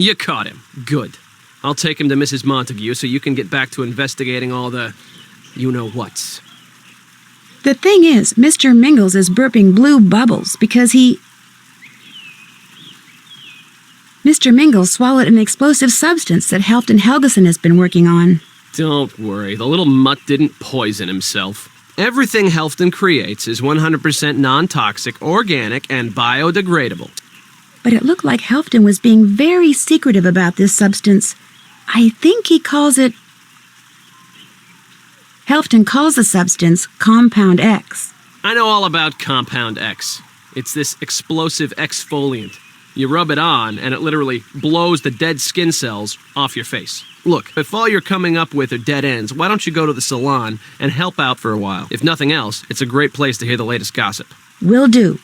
You caught him. Good. I'll take him to Mrs. Montague so you can get back to investigating all the you-know-whats. The thing is, Mr. Mingles is burping blue bubbles because Mr. Mingles swallowed an explosive substance that Helfton Helgeson has been working on. Don't worry, the little mutt didn't poison himself. Everything Helfton creates is 100% non-toxic, organic, and biodegradable. But it looked like Helfton was being very secretive about this substance. I think he calls it... Helfton calls the substance Compound X. I know all about Compound X. It's this explosive exfoliant. You rub it on, and it literally blows the dead skin cells off your face. Look, if all you're coming up with are dead ends, why don't you go to the salon and help out for a while? If nothing else, it's a great place to hear the latest gossip. Will do.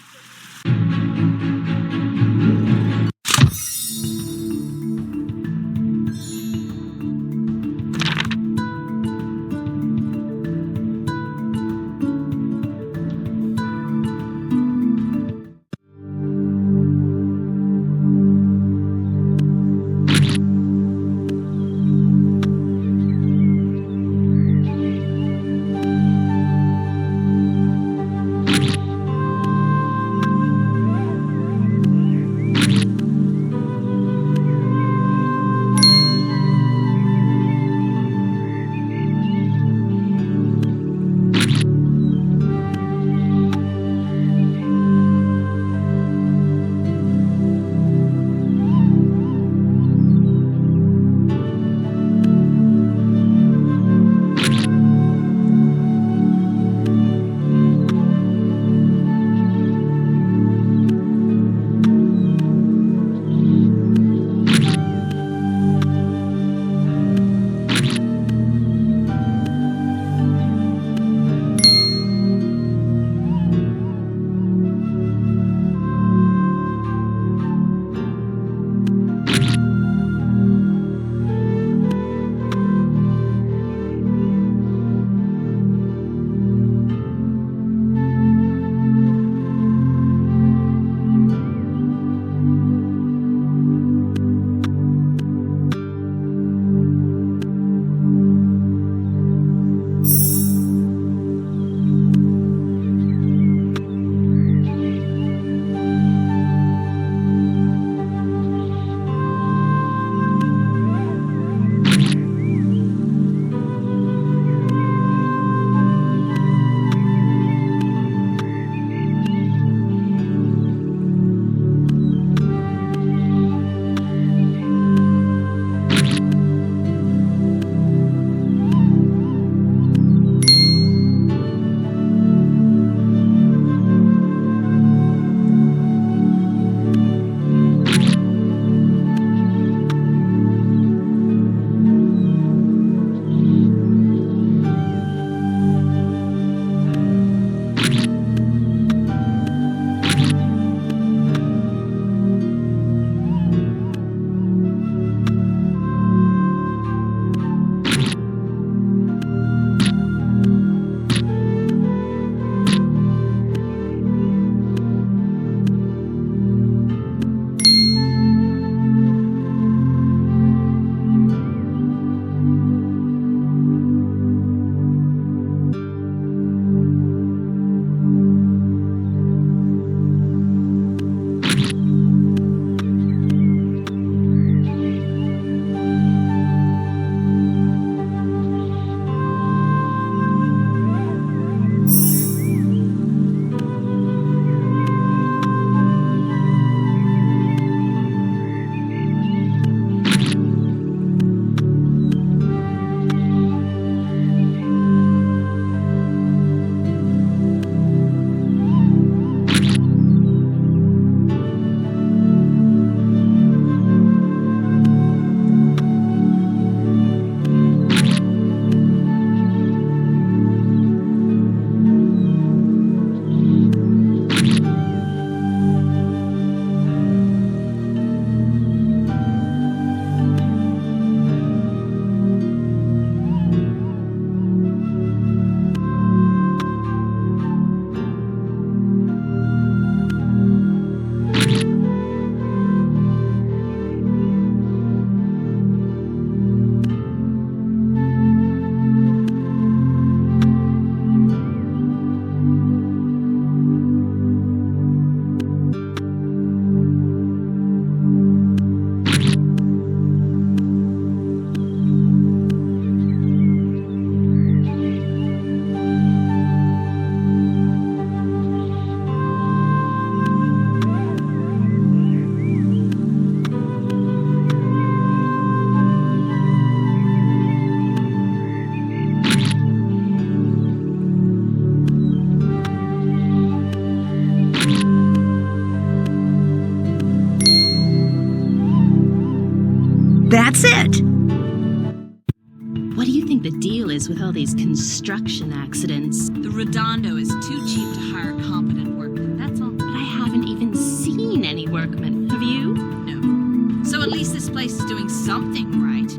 the deal is with all these construction accidents. The Redondo is too cheap to hire competent workmen, that's all. But I haven't even seen any workmen. Have you? No. So at least this place is doing something right.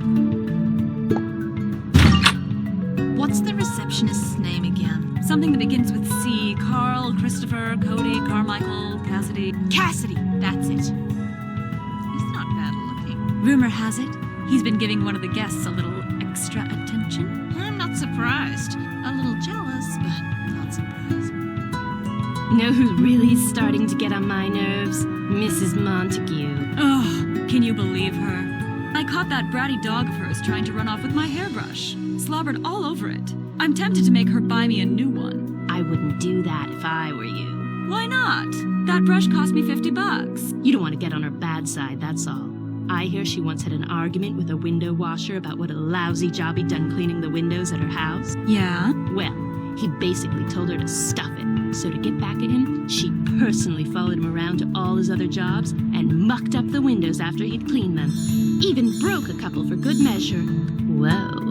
What's the receptionist's name again? Something that begins with C. Carl, Christopher, Cody, Carmichael, Cassidy. Cassidy, that's it. He's not bad looking. Rumor has it, he's been giving one of the guests a little extra attention. I'm not surprised. A little jealous, but not surprised. Know who's really starting to get on my nerves? Mrs. Montague. Oh, can you believe her? I caught that bratty dog of hers trying to run off with my hairbrush. Slobbered all over it. I'm tempted to make her buy me a new one. I wouldn't do that if I were you. Why not? That brush cost me $50. You don't want to get on her bad side, that's all. I hear she once had an argument with a window washer about what a lousy job he'd done cleaning the windows at her house. Yeah? Well, he basically told her to stuff it. So to get back at him, she personally followed him around to all his other jobs and mucked up the windows after he'd cleaned them. Even broke a couple for good measure. Whoa.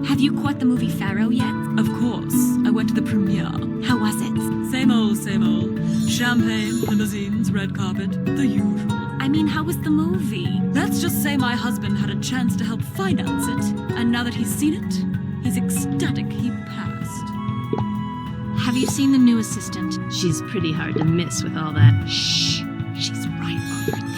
Have you caught the movie Pharaoh yet? Of course. I went to the premiere. How was it? Same old, same old. Champagne, limousines, red carpet, the usual. I mean, how was the movie? Let's just say my husband had a chance to help finance it, and now that he's seen it, he's ecstatic he passed. Have you seen the new assistant? She's pretty hard to miss with all that. Shh, she's right over there.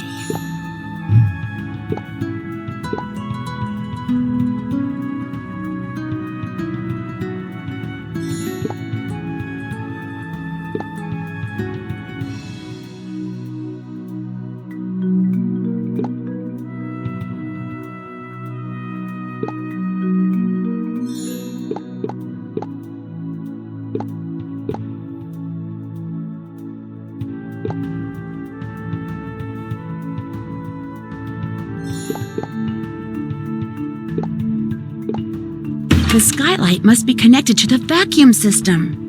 The skylight must be connected to the vacuum system.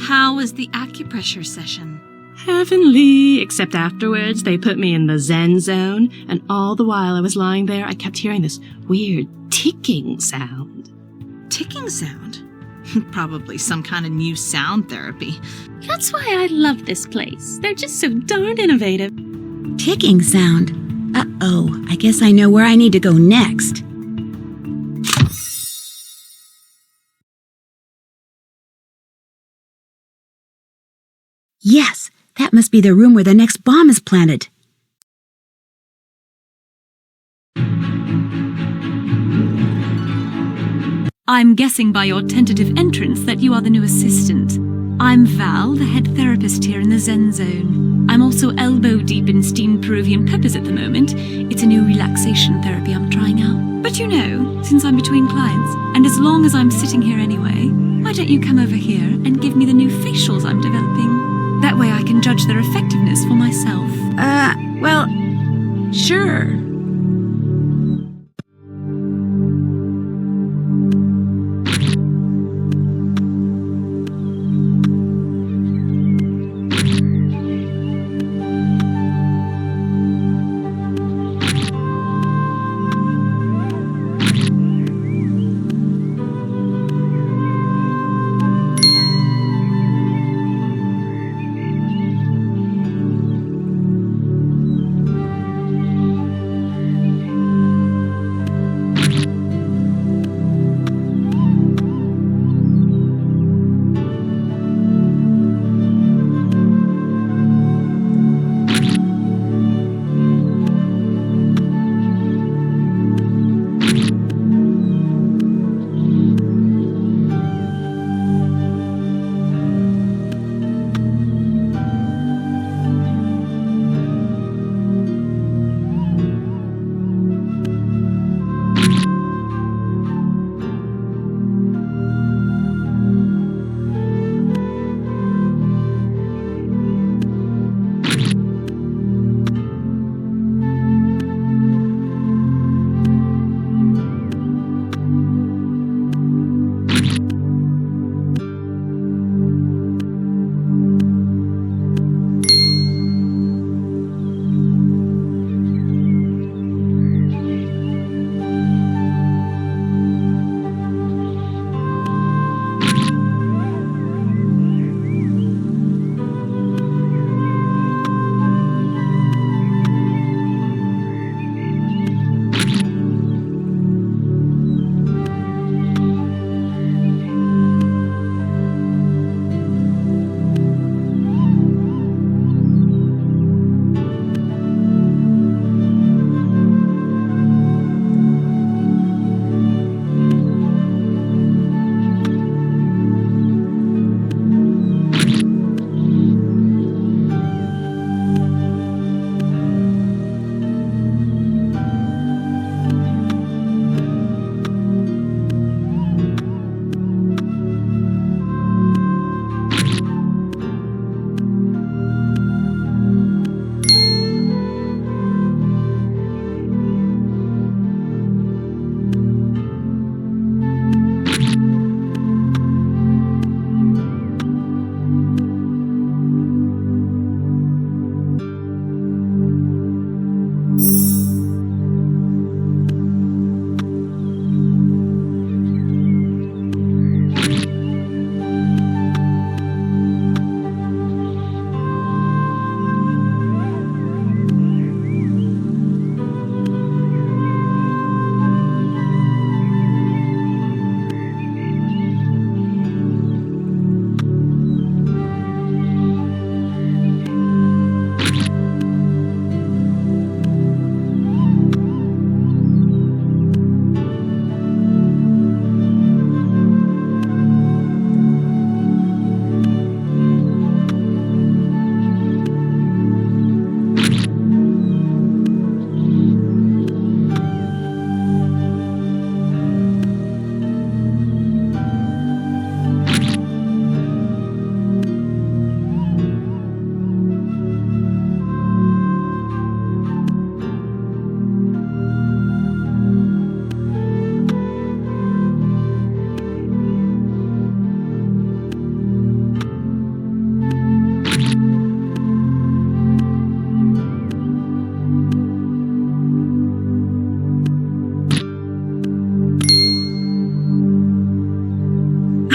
How was the acupressure session? Heavenly, except afterwards they put me in the Zen zone, and all the while I was lying there, I kept hearing this weird ticking sound. Ticking sound? Probably some kind of new sound therapy. That's why I love this place. They're just so darn innovative. Ticking sound. Uh-oh, I guess I know where I need to go next. Yes, that must be the room where the next bomb is planted. I'm guessing by your tentative entrance that you are the new assistant. I'm Val, the head therapist here in the Zen Zone. I'm also elbow-deep in steamed Peruvian peppers at the moment. It's a new relaxation therapy I'm trying out. But you know, since I'm between clients, and as long as I'm sitting here anyway, why don't you come over here and give me the new facials I'm developing? That way I can judge their effectiveness for myself. Well, sure.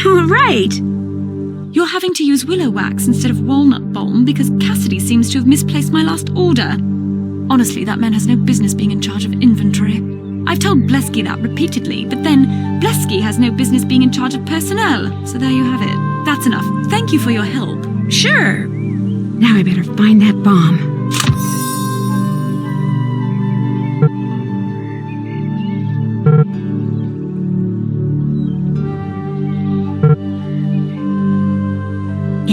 All right. You're having to use willow wax instead of walnut balm because Cassidy seems to have misplaced my last order. Honestly, that man has no business being in charge of inventory. I've told Blesky that repeatedly, but then Blesky has no business being in charge of personnel. So there you have it. That's enough. Thank you for your help. Sure. Now I better find that bomb.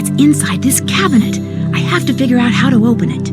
It's inside this cabinet. I have to figure out how to open it.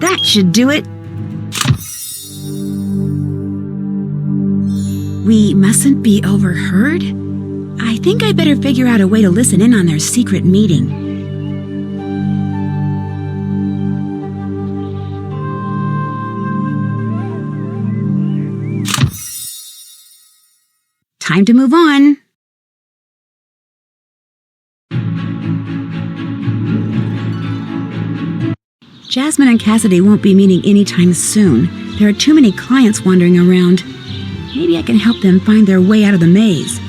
That should do it. We mustn't be overheard? I think I better figure out a way to listen in on their secret meeting. Time to move on. Jasmine and Cassidy won't be meeting anytime soon. There are too many clients wandering around. Maybe I can help them find their way out of the maze.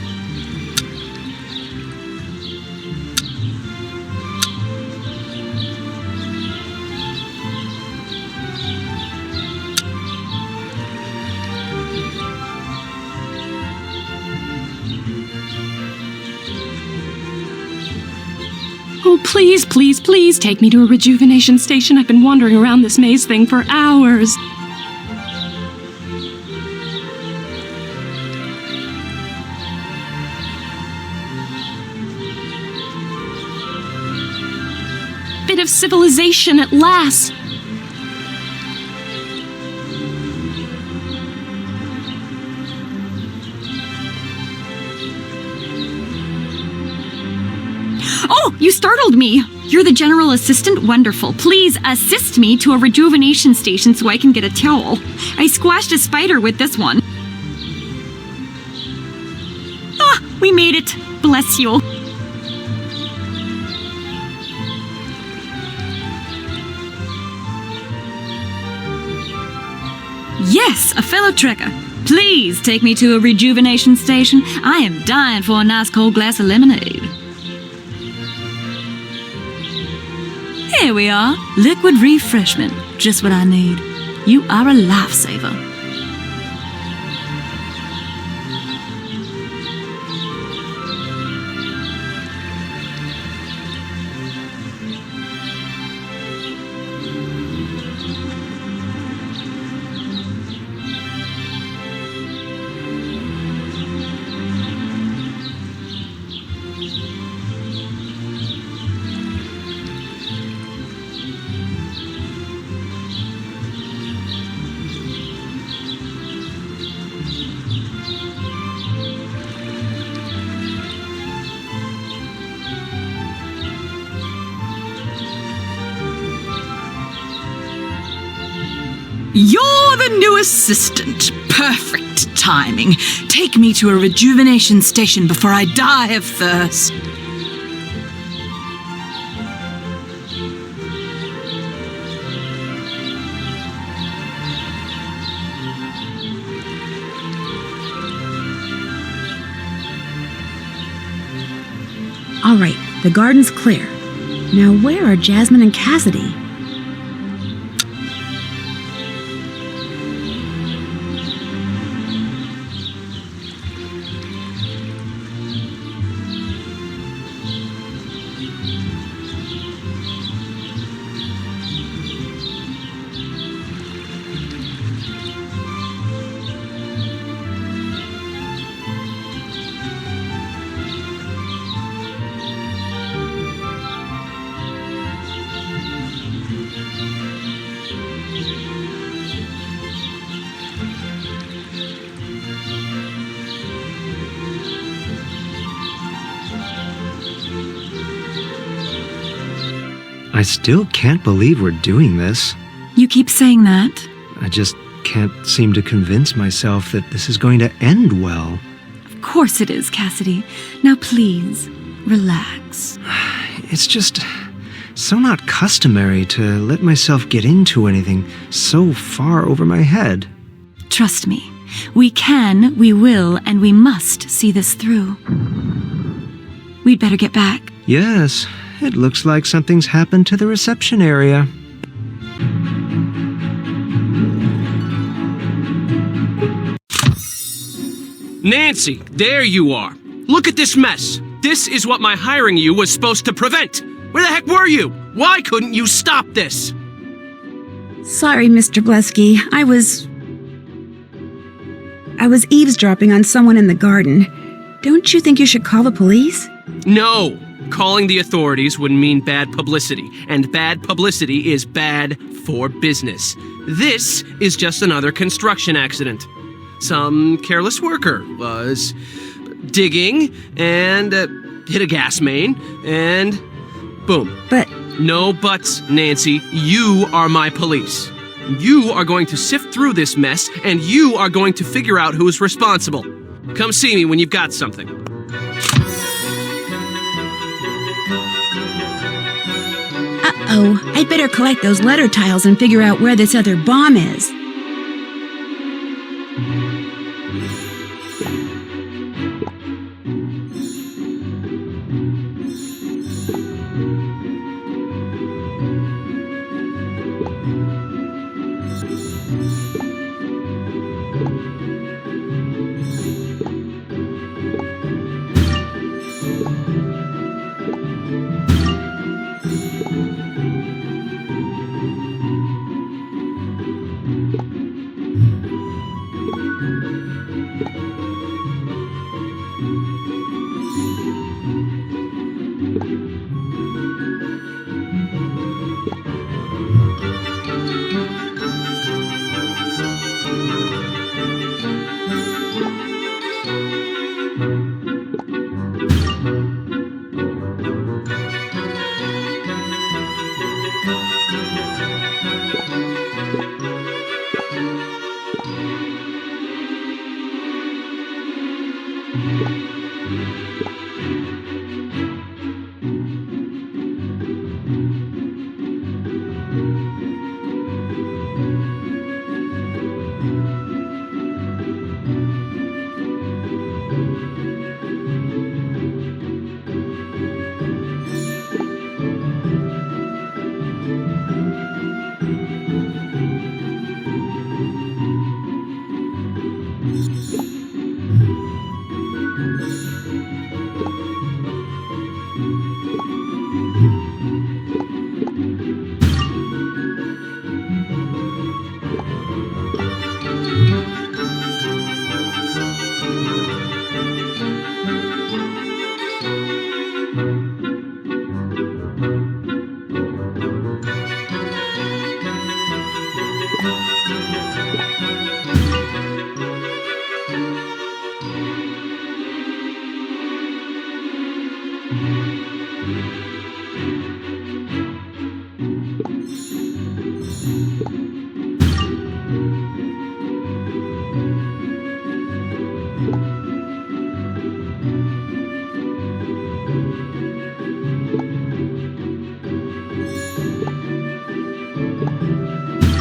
Oh, please, please, please take me to a rejuvenation station. I've been wandering around this maze thing for hours. of civilization at last. Oh, you startled me. You're the general assistant? Wonderful. Please assist me to a rejuvenation station so I can get a towel. I squashed a spider with this one. Ah, we made it. Bless you. Yes, a fellow trekker. Please take me to a rejuvenation station. I am dying for a nice cold glass of lemonade. Here we are. Liquid refreshment. Just what I need. You are a lifesaver. You're the new assistant. Perfect timing. Take me to a rejuvenation station before I die of thirst. All right, the garden's clear. Now where are Jasmine and Cassidy? I still can't believe we're doing this. You keep saying that. I just can't seem to convince myself that this is going to end well. Of course it is, Cassidy. Now please, relax. It's just so not customary to let myself get into anything so far over my head. Trust me. We can, we will, and we must see this through. We'd better get back. Yes, it looks like something's happened to the reception area. Nancy, there you are. Look at this mess. This is what my hiring you was supposed to prevent. Where the heck were you? Why couldn't you stop this? Sorry, Mr. Blesky. I was eavesdropping on someone in the garden. Don't you think you should call the police? No. Calling the authorities would mean bad publicity, and bad publicity is bad for business. This is just another construction accident. Some careless worker was digging and hit a gas main, and boom. But No buts, Nancy. You are my police. You are going to sift through this mess, and you are going to figure out who's responsible. Come see me when you've got something. uh-oh, I'd better collect those letter tiles and figure out where this other bomb is.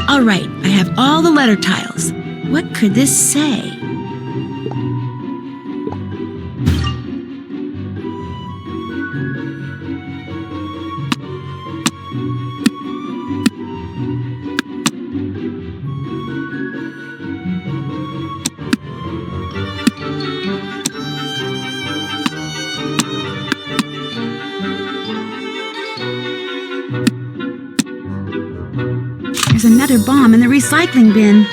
All right, I have all the letter tiles. What could this say? There's another bomb in the recycling bin.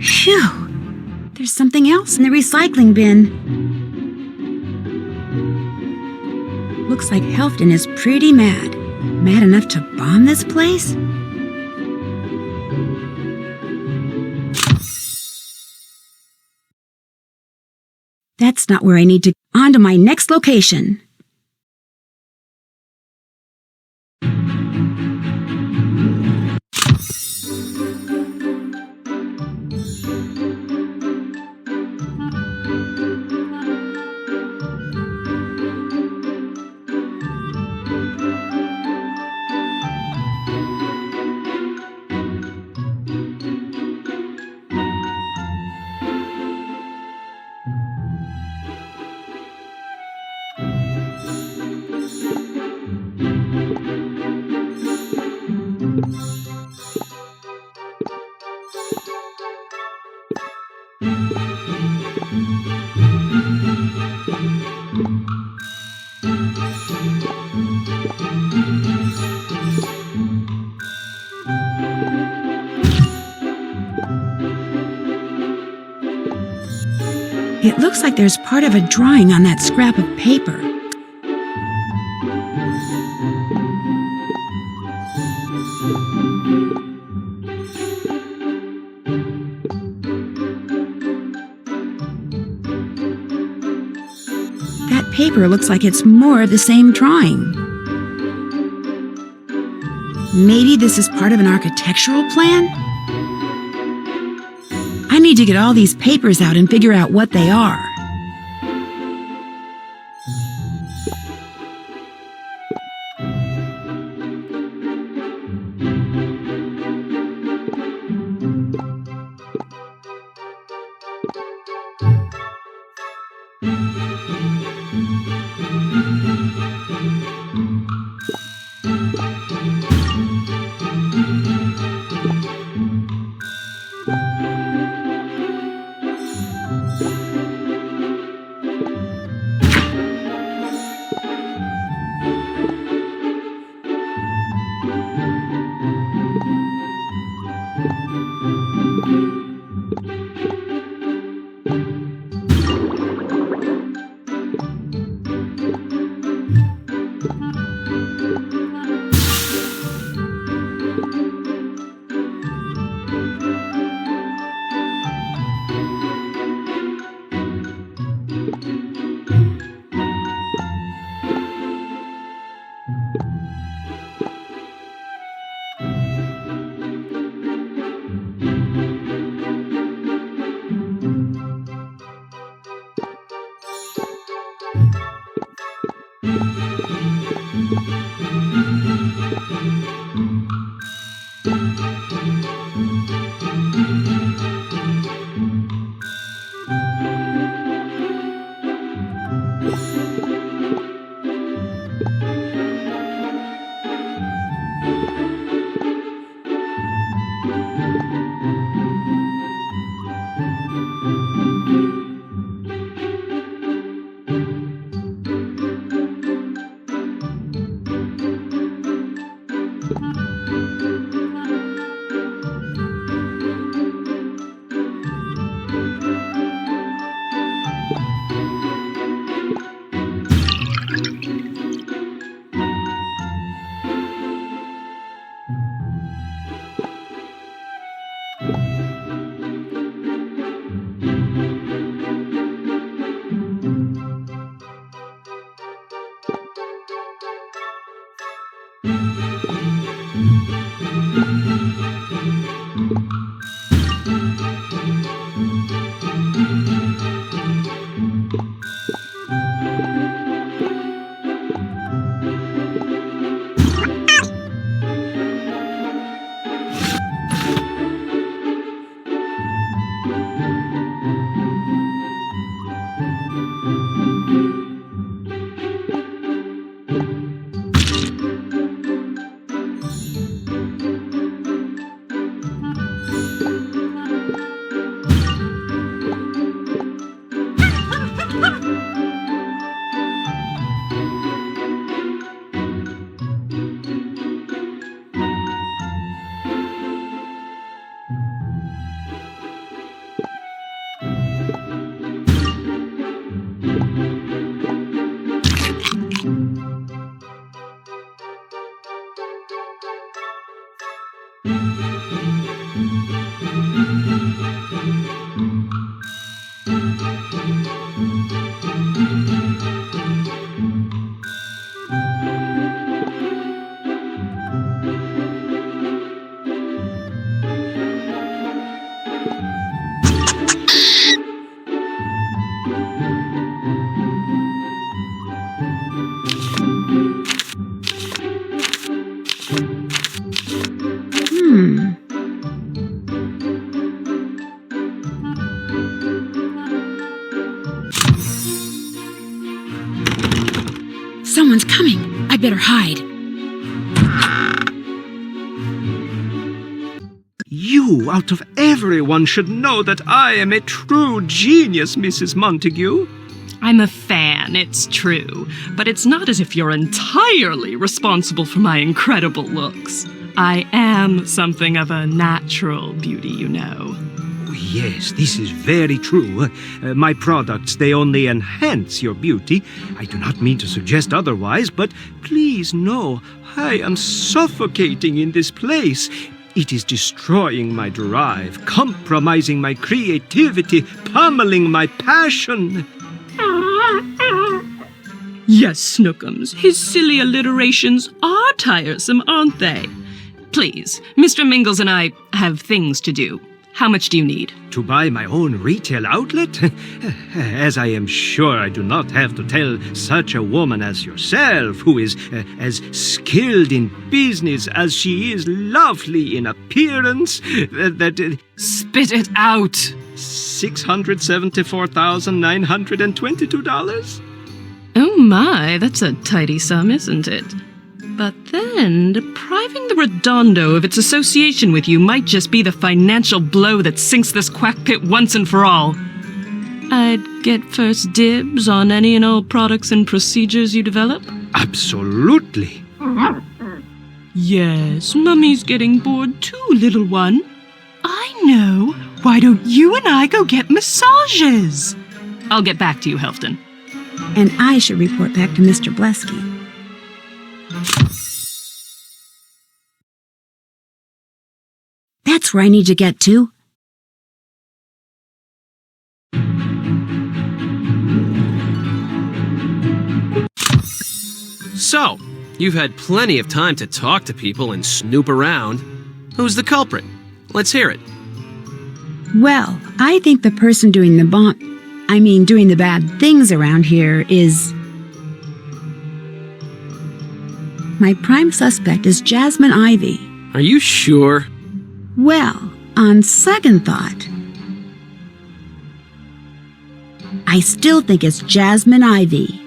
Phew! There's something else in the recycling bin. Looks like Helfton is pretty mad. Mad enough to bomb this place? That's not where I need to. On to my next location. It looks like there's part of a drawing on that scrap of paper. That paper looks like it's more of the same drawing. Maybe this is part of an architectural plan? I need to get all these papers out and figure out what they are. Someone's coming. I better hide. You, out of everyone, should know that I am a true genius, Mrs. Montague. I'm a fan, it's true, but it's not as if you're entirely responsible for my incredible looks. I am something of a natural beauty, you know. Oh, yes, this is very true. My products, they only enhance your beauty. I do not mean to suggest otherwise, but please know, I am suffocating in this place. It is destroying my drive, compromising my creativity, pummeling my passion. Yes, Snookums, his silly alliterations are tiresome, aren't they? Please, Mr. Mingles and I have things to do. How much do you need? To buy my own retail outlet? As I am sure I do not have to tell such a woman as yourself, who is as skilled in business as she is lovely in appearance, that Spit it out! $674,922? Oh my, that's a tidy sum, isn't it? But then, depriving the Redondo of its association with you might just be the financial blow that sinks this quack pit once and for all. I'd get first dibs on any and all products and procedures you develop? Absolutely. Yes, Mummy's getting bored too, little one. I know. Why don't you and I go get massages? I'll get back to you, Helfton. And I should report back to Mr. Blesky. That's where I need to get to. So, you've had plenty of time to talk to people and snoop around. Who's the culprit? Let's hear it. Well, I think the person doing the doing the bad things around here is My prime suspect is Jasmine Ivy. Are you sure? Well, on second thought, I still think it's Jasmine Ivy.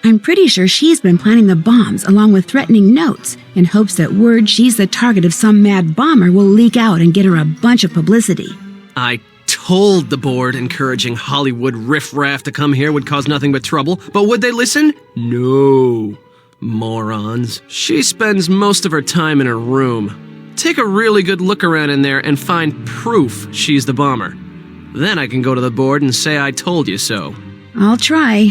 I'm pretty sure she's been planning the bombs along with threatening notes in hopes that word she's the target of some mad bomber will leak out and get her a bunch of publicity. I told the board encouraging Hollywood riffraff to come here would cause nothing but trouble, but would they listen? No. Morons. She spends most of her time in her room. Take a really good look around in there and find proof she's the bomber. Then I can go to the board and say I told you so. I'll try.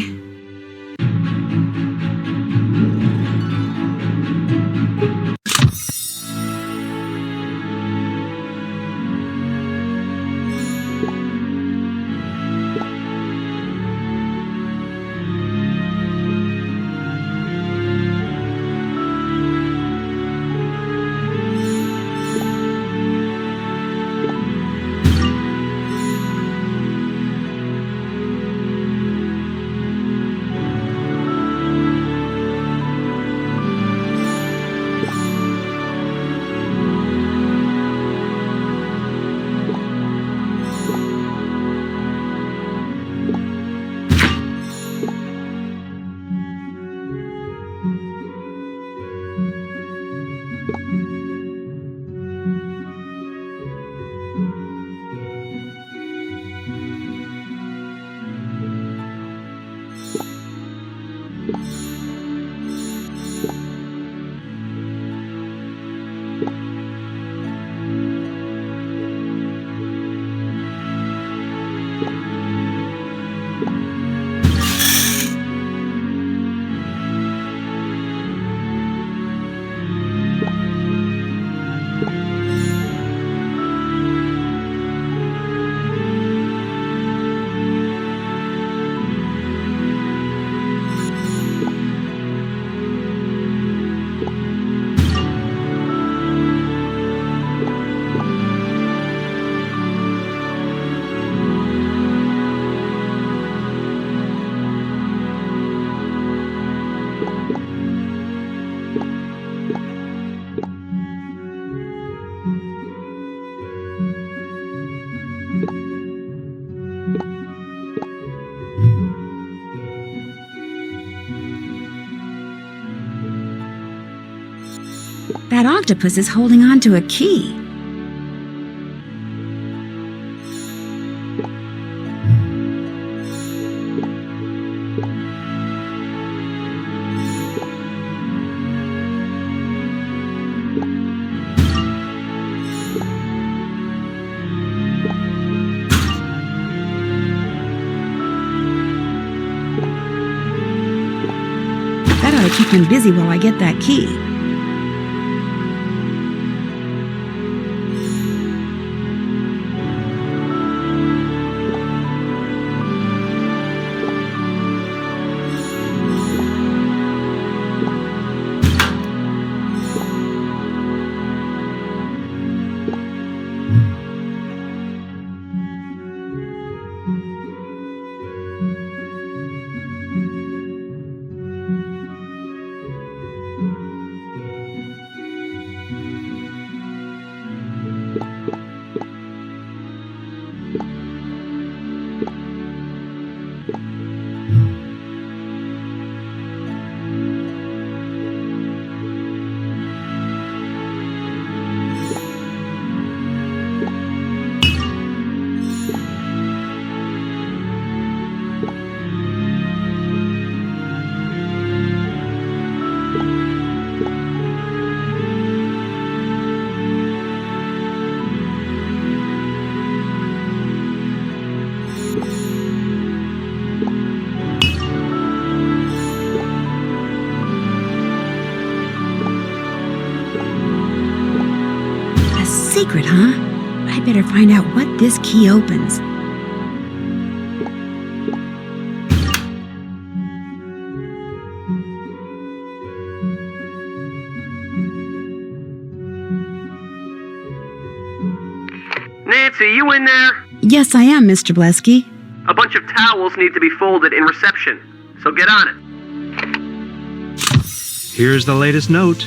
That octopus is holding on to a key. That ought to keep him busy while I get that key. Secret, huh? I better find out what this key opens. Nancy, you in there? Yes, I am, Mr. Blesky. A bunch of towels need to be folded in reception, so get on it. Here's the latest note.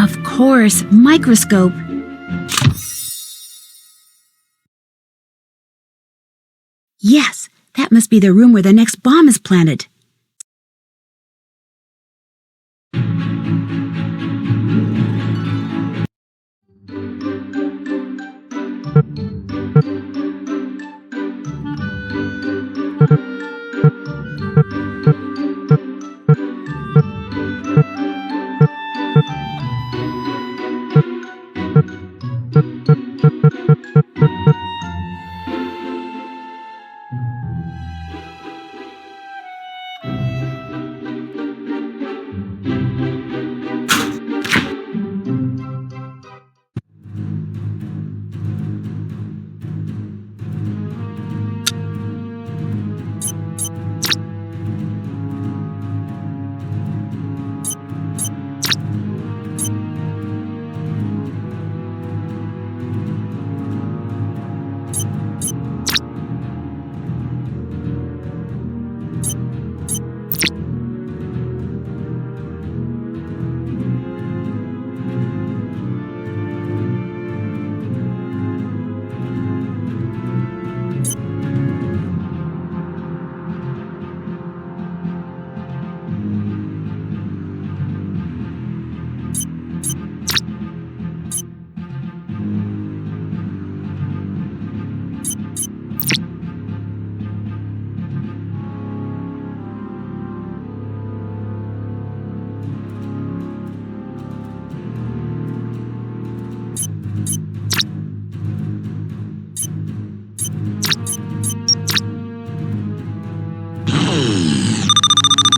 Of course, microscope. Yes, that must be the room where the next bomb is planted.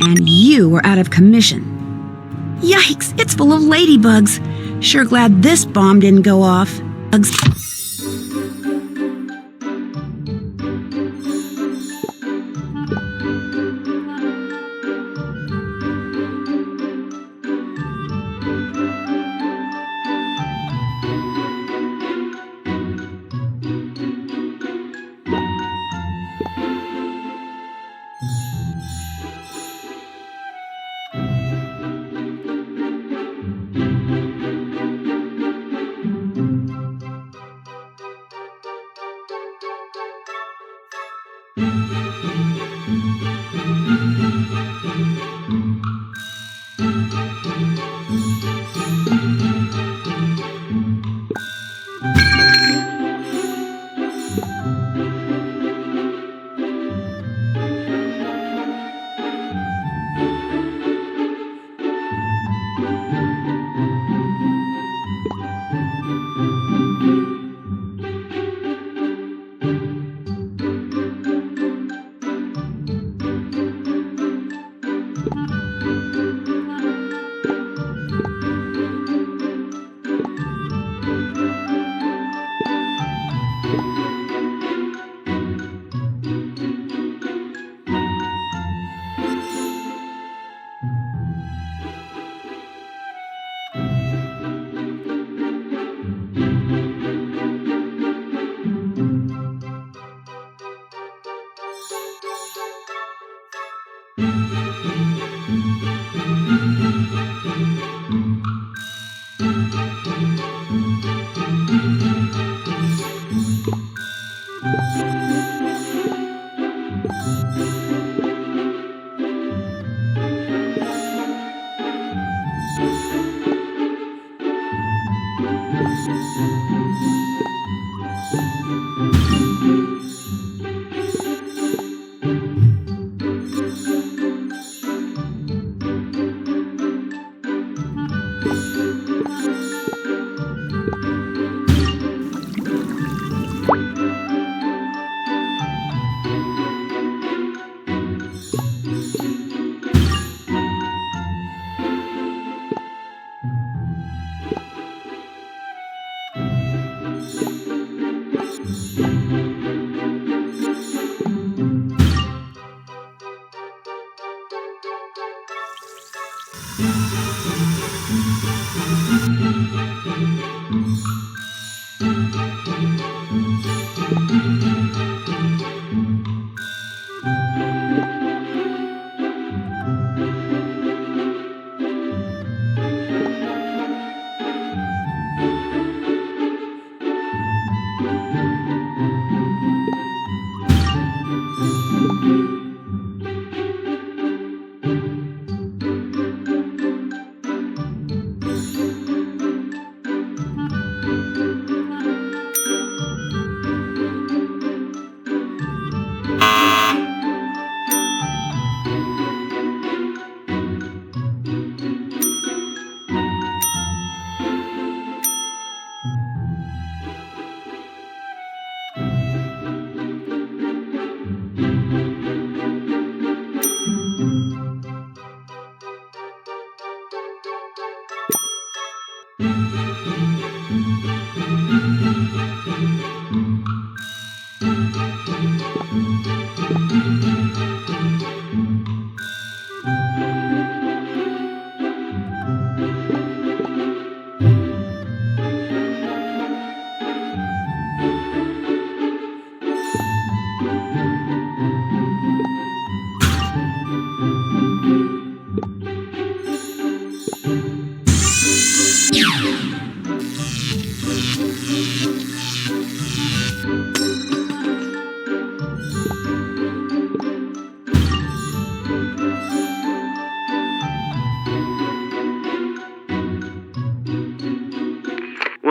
and you were out of commission. Yikes, it's full of ladybugs. Sure glad this bomb didn't go off. Bugs.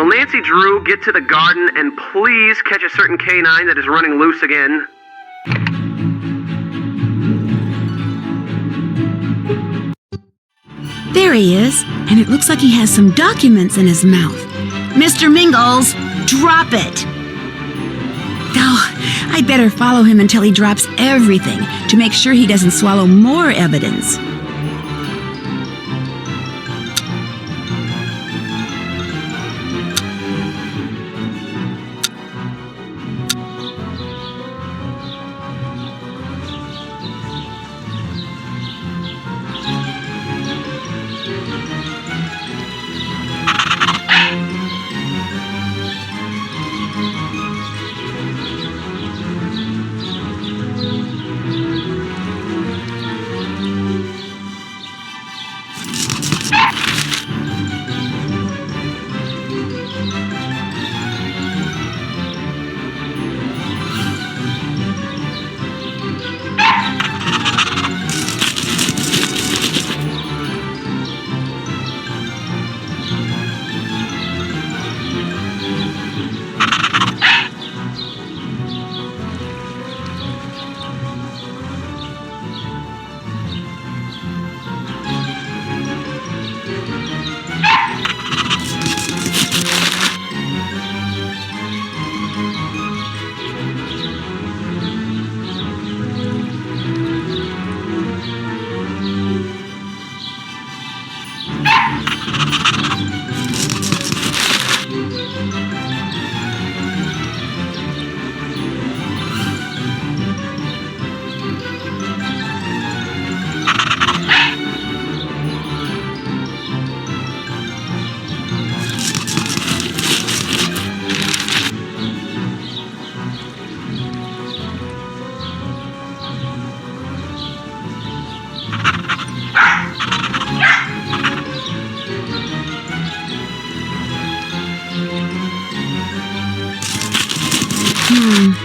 Will Nancy Drew get to the garden and please catch a certain canine that is running loose again? There he is, and it looks like he has some documents in his mouth. Mr. Mingles, drop it! Oh, I better follow him until he drops everything to make sure he doesn't swallow more evidence.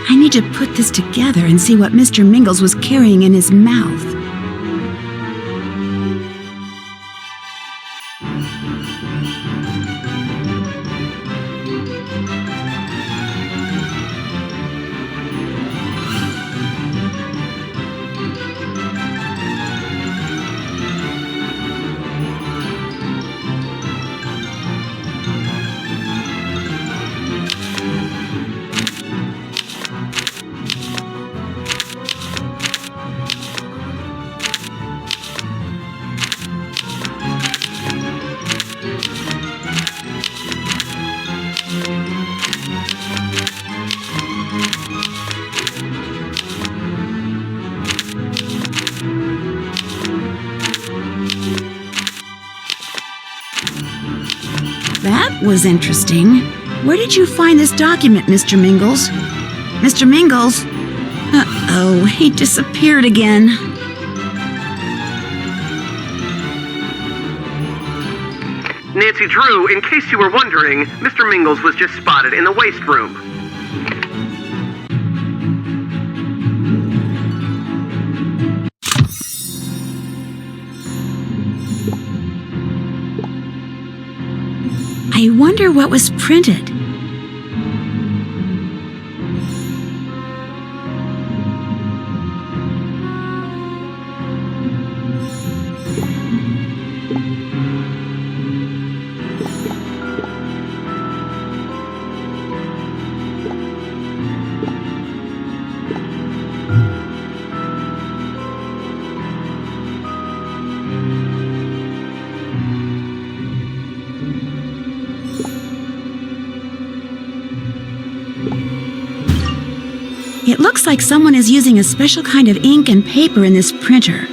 I need to put this together and see what Mr. Mingles was carrying in his mouth. That was interesting. Where did you find this document, Mr. Mingles? Mr. Mingles? Uh-oh, he disappeared again. Nancy Drew, in case you were wondering, Mr. Mingles was just spotted in the waste room. I wonder what was printed. It looks like someone is using a special kind of ink and paper in this printer.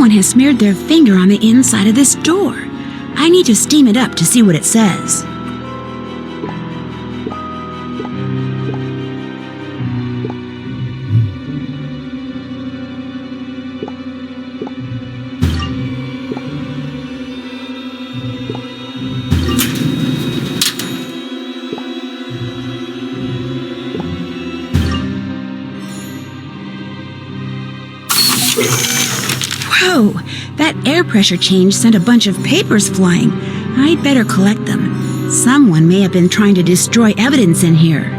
Someone has smeared their finger on the inside of this door. I need to steam it up to see what it says. Whoa! That air pressure change sent a bunch of papers flying. I'd better collect them. Someone may have been trying to destroy evidence in here.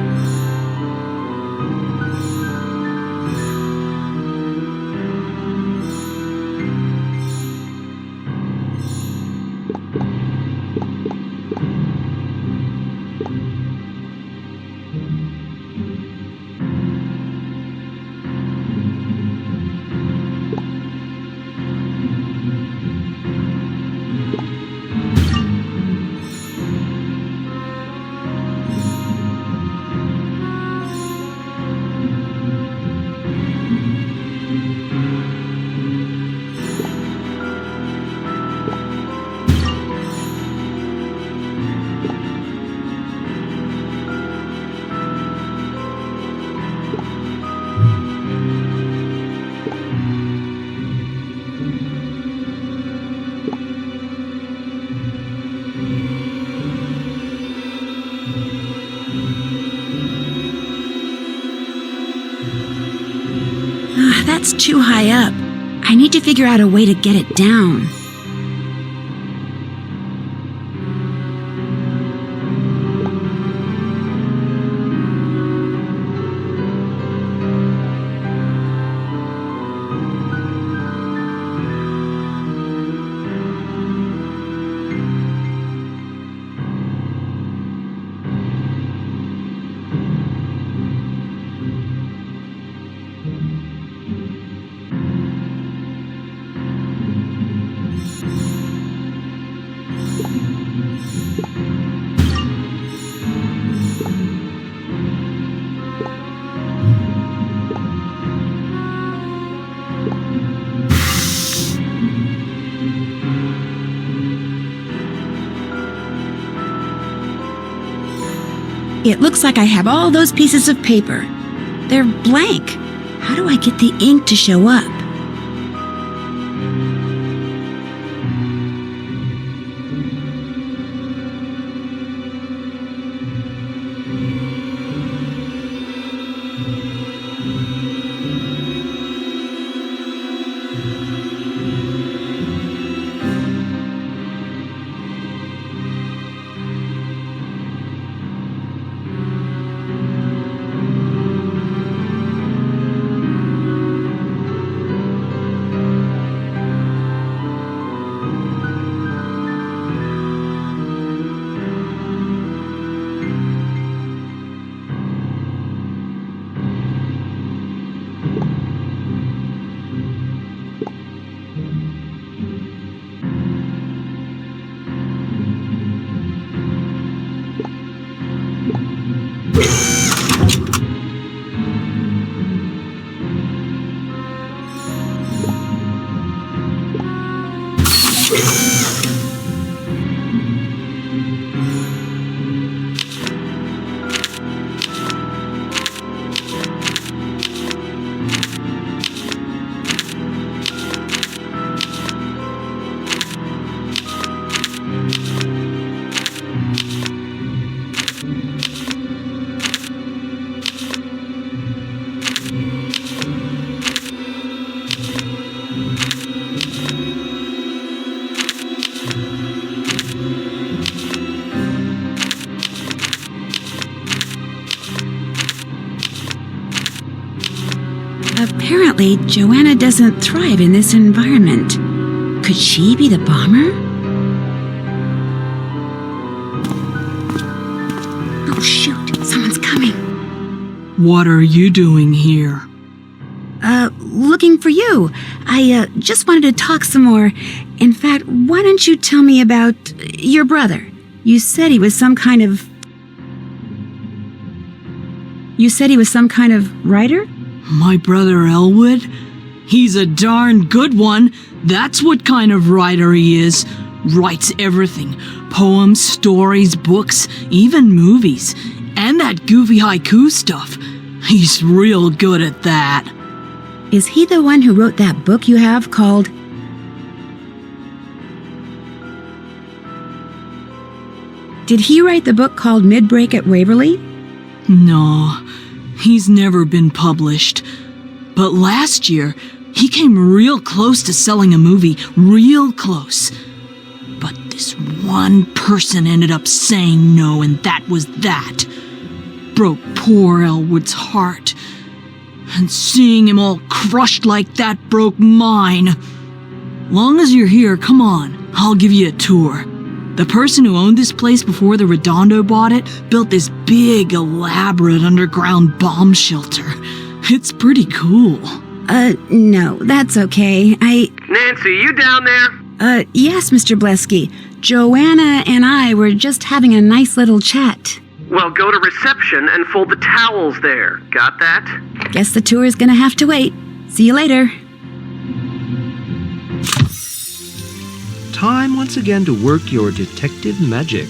That's too high up. I need to figure out a way to get it down. It looks like I have all those pieces of paper. They're blank. How do I get the ink to show up? Apparently, Joanna doesn't thrive in this environment. Could she be the bomber? Oh, shoot. Someone's coming. What are you doing here? Looking for you. I just wanted to talk some more. In fact, why don't you tell me about your brother? You said he was some kind of writer? My brother Elwood? He's a darn good one. That's what kind of writer he is. Writes everything. Poems, stories, books, even movies. And that goofy haiku stuff. He's real good at that. Is he the one who wrote that book you have called... Did he write the book called Midbreak at Waverly? No, he's never been published. But last year, he came real close to selling a movie, real close. But this one person ended up saying no, and that was that. Broke poor Elwood's heart. And seeing him all crushed like that broke mine. Long as you're here, come on, I'll give you a tour. The person who owned this place before the Redondo bought it built this big, elaborate underground bomb shelter. It's pretty cool. No, that's okay. Nancy, you down there? Yes, Mr. Blesky. Joanna and I were just having a nice little chat. Well, go to reception and fold the towels there. Got that? Guess the tour is gonna have to wait. See you later. Time once again to work your detective magic.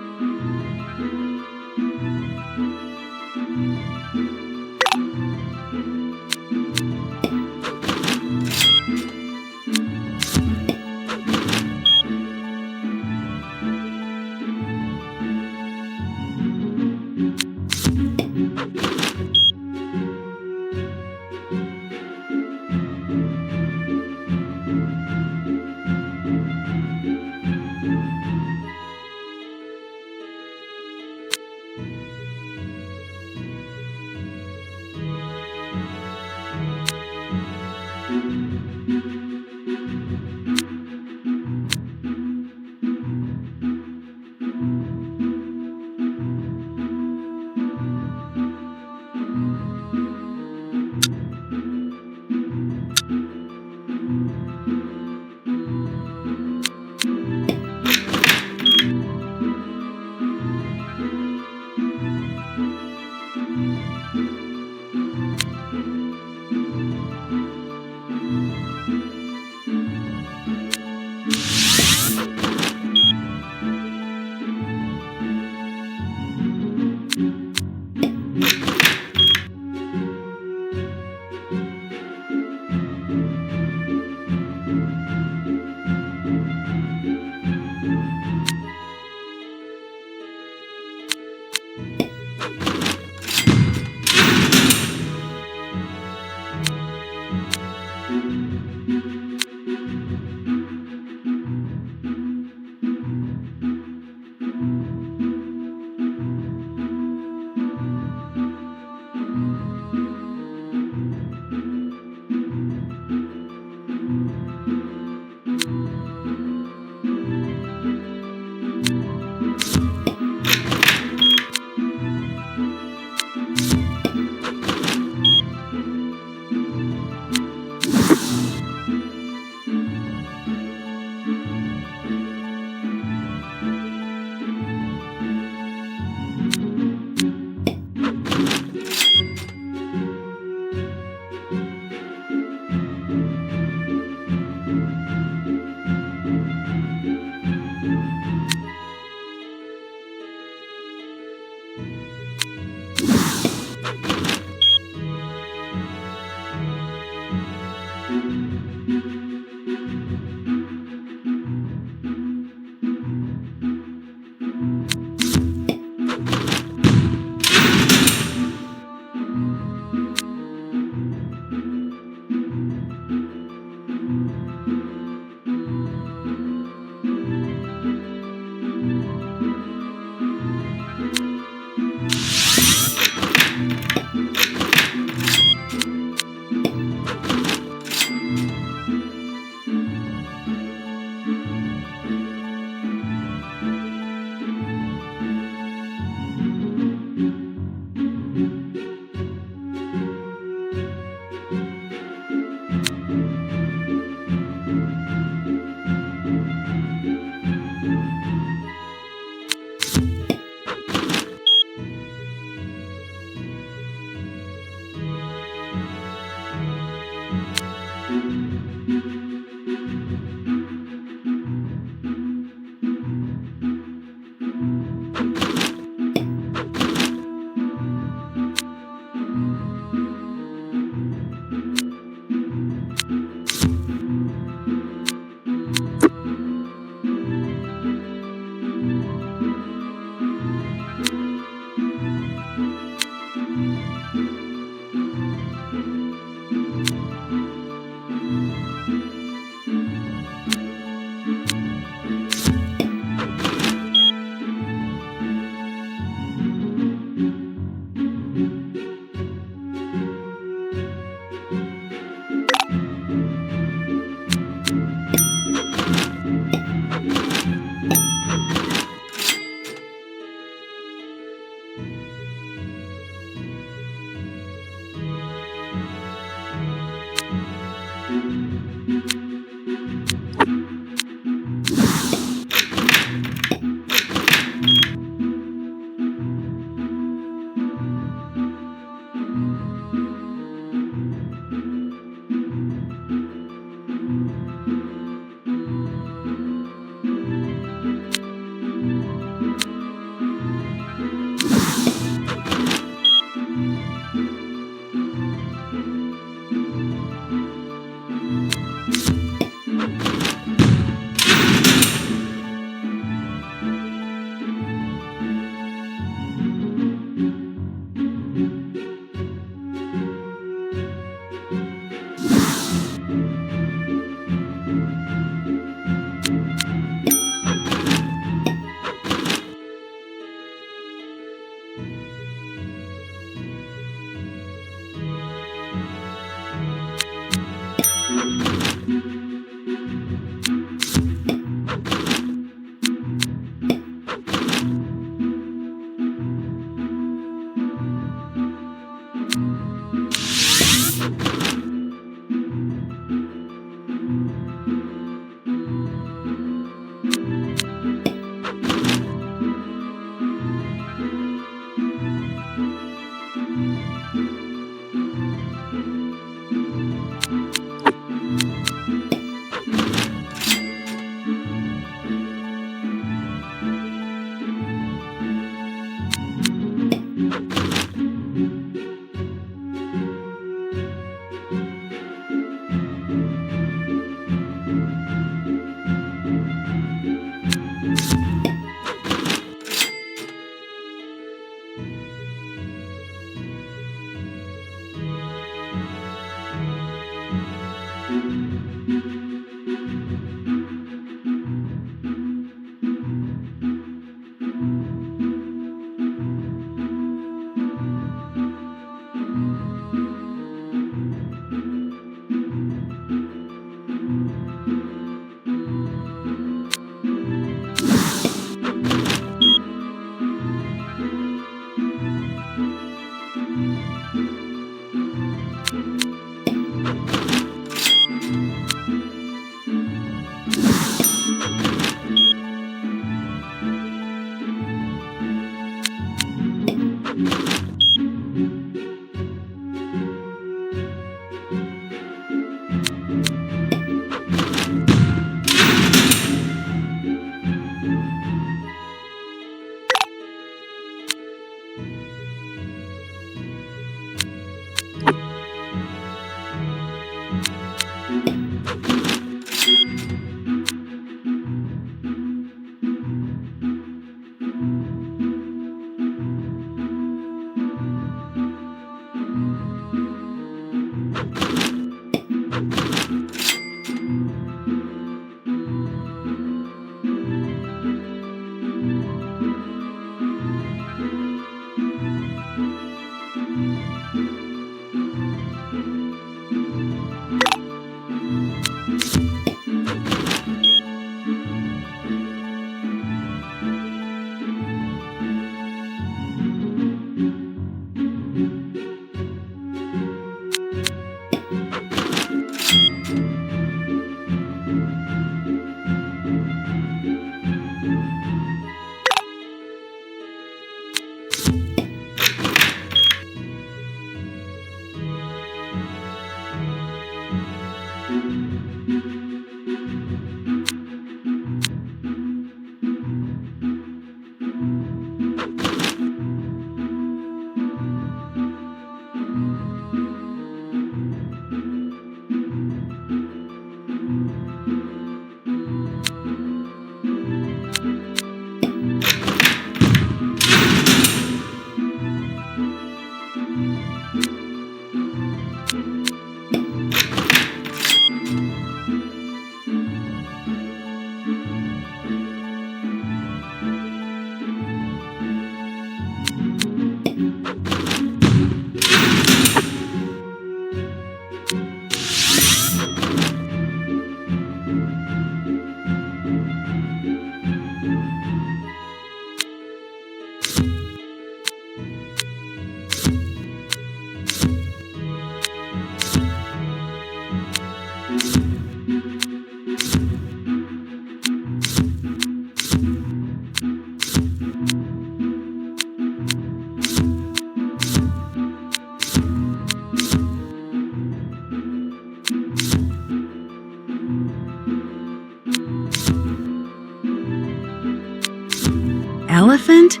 Elephant?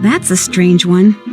That's a strange one.